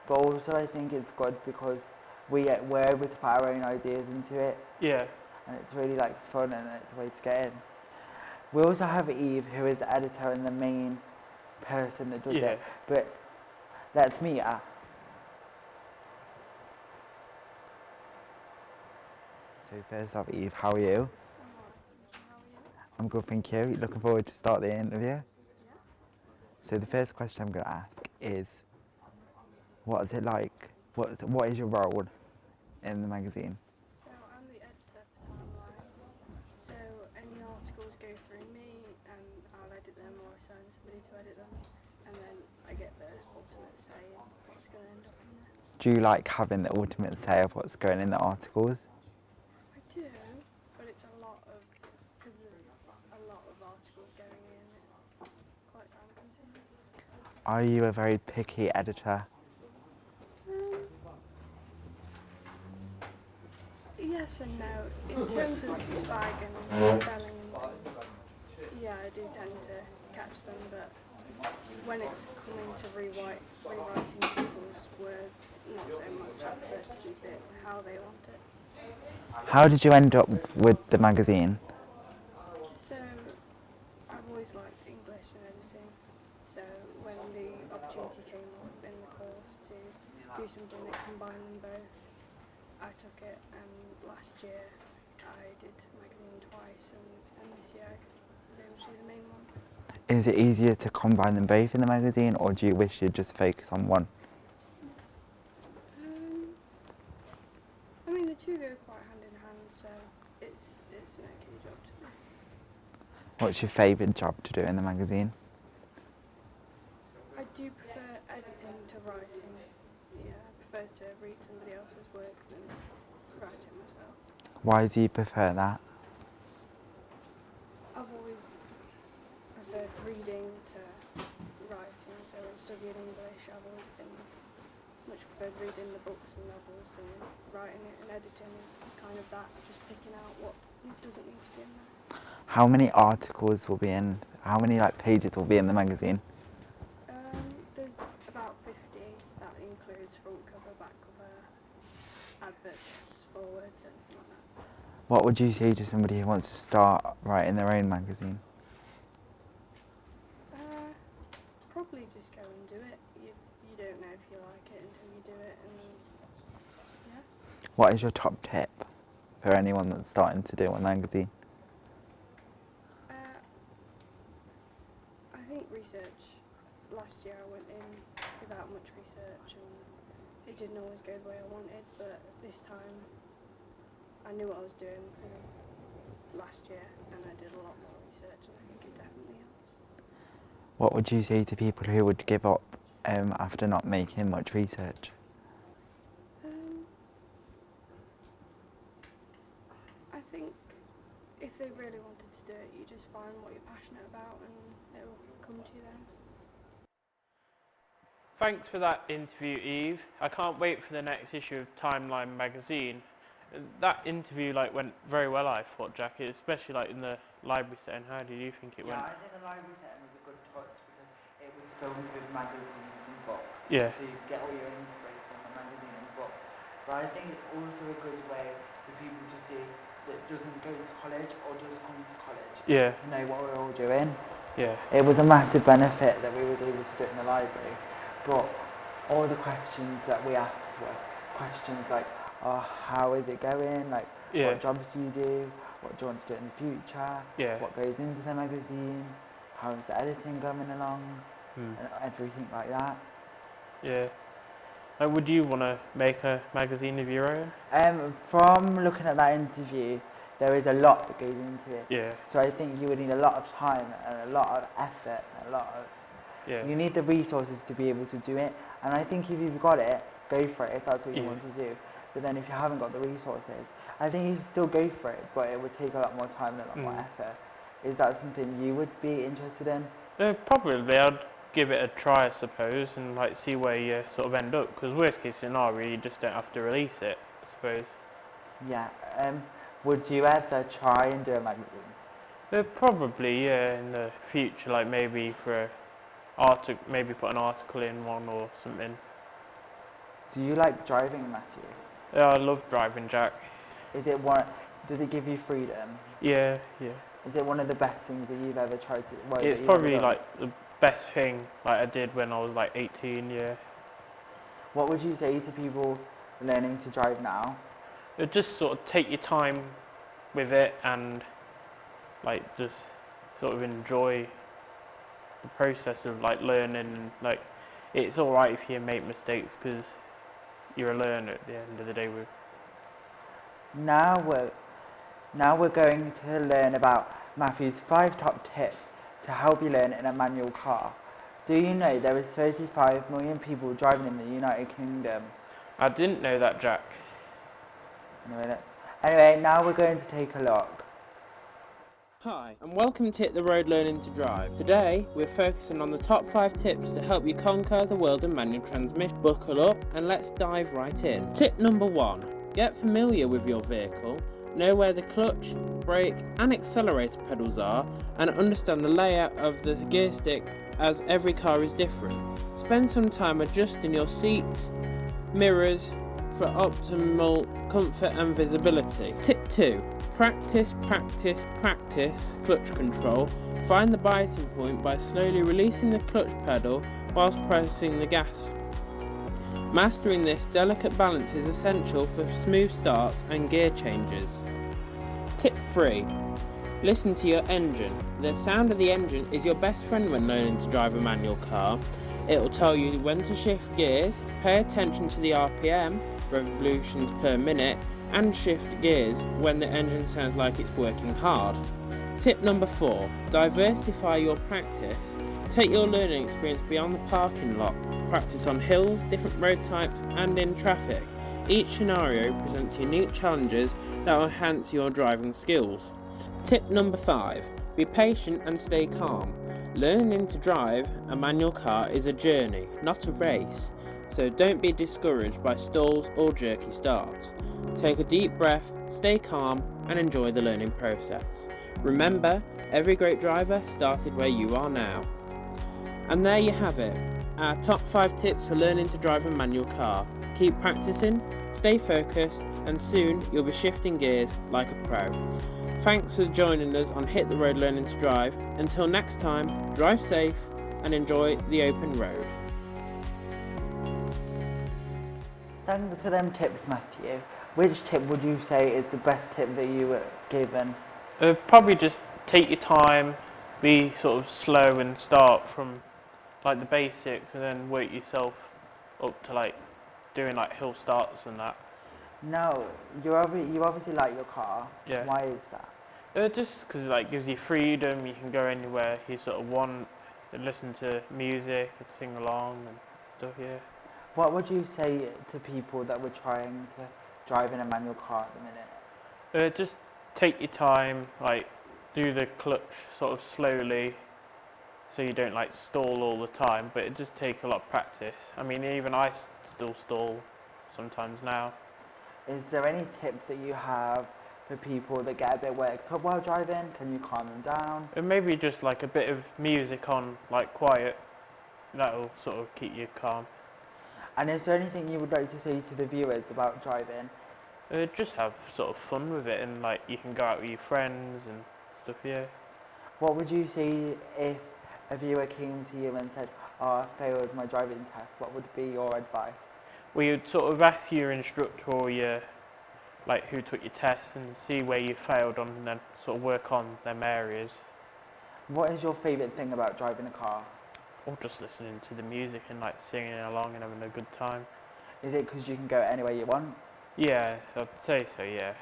But also I think it's good because we're able to put our own ideas into it. Yeah. And it's really like fun and it's a way to get in. We also have Eve, who is the editor and the main person that does it. But let's meet her. So first off, Eve, how are you? I'm good, thank you. Looking forward to start the interview. So the first question I'm going to ask is, what is it like? What is your role in the magazine? So I'm the editor for Timeline. So any articles go through me and I'll edit them or assign somebody to edit them, and then I get the ultimate say in what's going to end up in there. Do you like having the ultimate say of what's going in the articles? I do, but it's a lot of, because there's a lot of articles going in, it's quite time consuming. Are you a very picky editor? Yes and no. In terms of swag and spelling and things, yeah, I do tend to catch them, but when it's coming to rewriting people's words, not so much. I prefer to keep it how they want it. How did you end up with the magazine? So, I've always liked English and editing, so when the opportunity came up in the course to do something that combined them both, I took it, and last year I did magazine twice, and this year I was able to do the main one. Is it easier to combine them both in the magazine, or do you wish you'd just focus on one? I mean, the two go quite hand in hand, so it's an okay job to do. What's your favourite job to do in the magazine? I do prefer editing to writing. Yeah, I prefer to read somebody else's work than write it myself. Why do you prefer that? I've always preferred reading to writing, so in studying English I've always been much preferred reading the books and novels, and writing it and editing is kind of that, just picking out what doesn't need to be in there. How many articles will be in, how many pages will be in the magazine? There's about 50, that includes front cover, back cover, adverts, forwards, anything like that. What would you say to somebody who wants to start writing their own magazine? Probably just go and do it. You don't know if you like it until you do it, and yeah. What is your top tip for anyone that's starting to do a magazine? I think research. Last year I went in without much research, and it didn't always go the way I wanted, but this time I knew what I was doing because of last year, and I did a lot more research, and I think it definitely helps. What would you say to people who would give up after not making much research? I think if they really wanted to do it, you just find what you're passionate about and it will come to you then. Thanks for that interview, Eve. I can't wait for the next issue of Timeline magazine. That interview like went very well, I thought, Jack, especially like in the library setting. How did you think it went? I think the library setting was a good touch because it was filmed with magazines and books. Yeah. So you get all your inspiration from the magazine and books. But I think it's also a good way for people to see that doesn't go to college or just come to college. Yeah. To know what we're all doing. Yeah. It was a massive benefit that we were able to do it in the library. But all the questions that we asked were questions like, oh, how is it going? Like, what jobs do you do? What do you want to do in the future? Yeah. What goes into the magazine? How is the editing going along? And everything like that. Yeah. Like, would you want to make a magazine of your own? From looking at that interview, there is a lot that goes into it. Yeah. So I think you would need a lot of time and a lot of effort, and a lot of. Yeah. You need the resources to be able to do it. And I think if you've got it, go for it if that's what you want to do. But then if you haven't got the resources, I think you should still go for it, but it would take a lot more time and a lot more effort. Is that something you would be interested in? Probably. I'd give it a try, I suppose, and like see where you sort of end up. Because worst case scenario, you just don't have to release it, I suppose. Yeah. Would you ever try and do a magazine? Probably, yeah, in the future, like maybe for maybe put an article in one or something. Do you like driving, Matthew? Yeah, I love driving, Jack. Does it give you freedom? Yeah. Is it one of the best things that you've ever tried to? Well, It's probably like the best thing like I did when I was like 18. Yeah. What would you say to people learning to drive now? Just sort of take your time with it and like just sort of enjoy the process of like learning. Like, it's all right if you make mistakes because you're a learner at the end of the day. Now we're going to learn about Matthew's 5 top tips to help you learn in a manual car. Do you know there is 35 million people driving in the United Kingdom? I didn't know that, Jack. Anyway, now we're going to take a look. Hi, and welcome to Hit the Road Learning to Drive. Today, we're focusing on the top 5 tips to help you conquer the world of manual transmission. Buckle up and let's dive right in. Tip number 1. Get familiar with your vehicle, know where the clutch, brake and accelerator pedals are, and understand the layout of the gear stick as every car is different. Spend some time adjusting your seats, mirrors, for optimal comfort and visibility. Tip 2. Practice clutch control. Find the biting point by slowly releasing the clutch pedal whilst pressing the gas. Mastering this delicate balance is essential for smooth starts and gear changes. Tip 3. Listen to your engine. The sound of the engine is your best friend when learning to drive a manual car. It will tell you when to shift gears, pay attention to the RPM, revolutions per minute, and shift gears when the engine sounds like it's working hard. Tip number 4. Diversify your practice. Take your learning experience beyond the parking lot. Practice on hills, different road types, and in traffic. Each scenario presents unique challenges that will enhance your driving skills. Tip number 5. Be patient and stay calm. Learning to drive a manual car is a journey, not a race. So don't be discouraged by stalls or jerky starts. Take a deep breath, stay calm, and enjoy the learning process. Remember, every great driver started where you are now. And there you have it, our top 5 tips for learning to drive a manual car. Keep practicing, stay focused, and soon you'll be shifting gears like a pro. Thanks for joining us on Hit the Road Learning to Drive. Until next time, drive safe and enjoy the open road. Thanks for them tips, Matthew. Which tip would you say is the best tip that you were given? Probably just take your time, be sort of slow and start from like the basics and then work yourself up to like doing like hill starts and that. No, you obviously like your car. Yeah. Why is that? Just because it like gives you freedom, you can go anywhere you sort of want, and listen to music and sing along and stuff, yeah. What would you say to people that were trying to drive in a manual car at the minute? Just take your time, like do the clutch sort of slowly so you don't like stall all the time, but it just takes a lot of practice. I mean, even I still stall sometimes now. Is there any tips that you have for people that get a bit worked up while driving? Can you calm them down? And maybe just like a bit of music on, like quiet. That'll sort of keep you calm. And is there anything you would like to say to the viewers about driving? Just have sort of fun with it, and like you can go out with your friends and stuff, yeah. What would you say if a viewer came to you and said, oh, I failed my driving test? What would be your advice? Well, you'd sort of ask your instructor or your, like who took your test and see where you failed on, and then sort of work on them areas. What is your favourite thing about driving a car? Or just listening to the music and like singing along and having a good time. Is it because you can go anywhere you want? Yeah, I'd say so, yeah.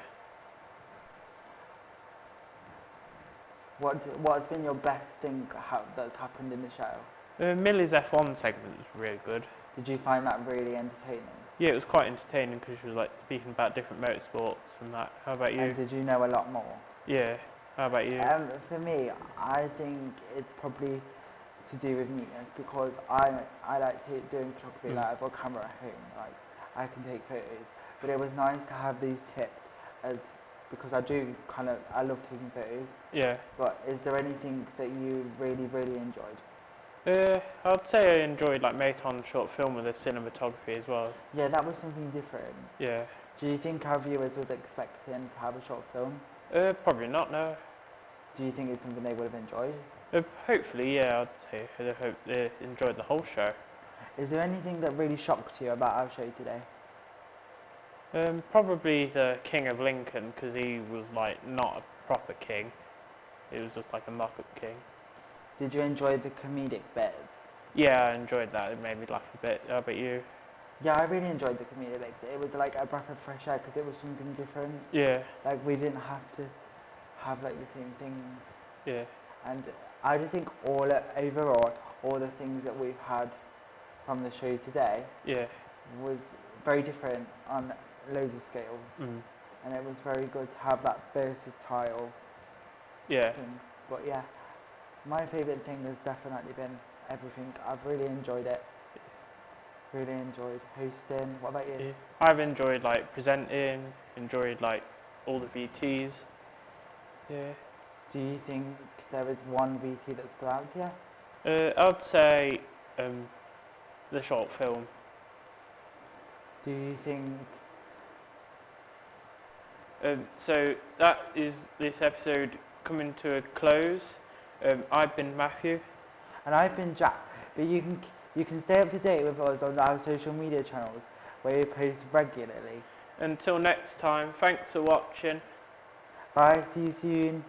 What's been your best thing that's happened in the show? Millie's F1 segment was really good. Did you find that really entertaining? Yeah, it was quite entertaining because she was like speaking about different motorsports and that. How about you? And did you know a lot more? Yeah, how about you? For me, I think it's probably to do with me. It's because I like doing photography. Like I've got a camera at home, like I can take photos. But it was nice to have these tips, because I love taking photos. Yeah. But is there anything that you really enjoyed? I'd say I enjoyed like Mayton's short film with the cinematography as well. Yeah, that was something different. Yeah. Do you think our viewers was expecting to have a short film? Probably not, no. Do you think it's something they would have enjoyed? Hopefully, yeah, I'd say I hope they enjoyed the whole show. Is there anything that really shocked you about our show today? Probably the King of Lincoln, because he was like not a proper king. He was just like a mock-up king. Did you enjoy the comedic bits? Yeah, I enjoyed that. It made me laugh a bit. How about you? Yeah, I really enjoyed the comedic bits. It was like a breath of fresh air because it was something different. Yeah. Like we didn't have to have like the same things. Yeah. And I just think overall, all the things that we've had from the show today was very different on loads of scales. And it was very good to have that versatile thing. But yeah, my favourite thing has definitely been everything. I've really enjoyed it. Really enjoyed hosting. What about you? Yeah. I've enjoyed like presenting, enjoyed like all the VTs. Yeah. Do you think there is one VT that stood out to you? I'd say the short film. Do you think... So that is this episode coming to a close. I've been Matthew. And I've been Jack. But you can stay up to date with us on our social media channels where we post regularly. Until next time, thanks for watching. Bye, see you soon.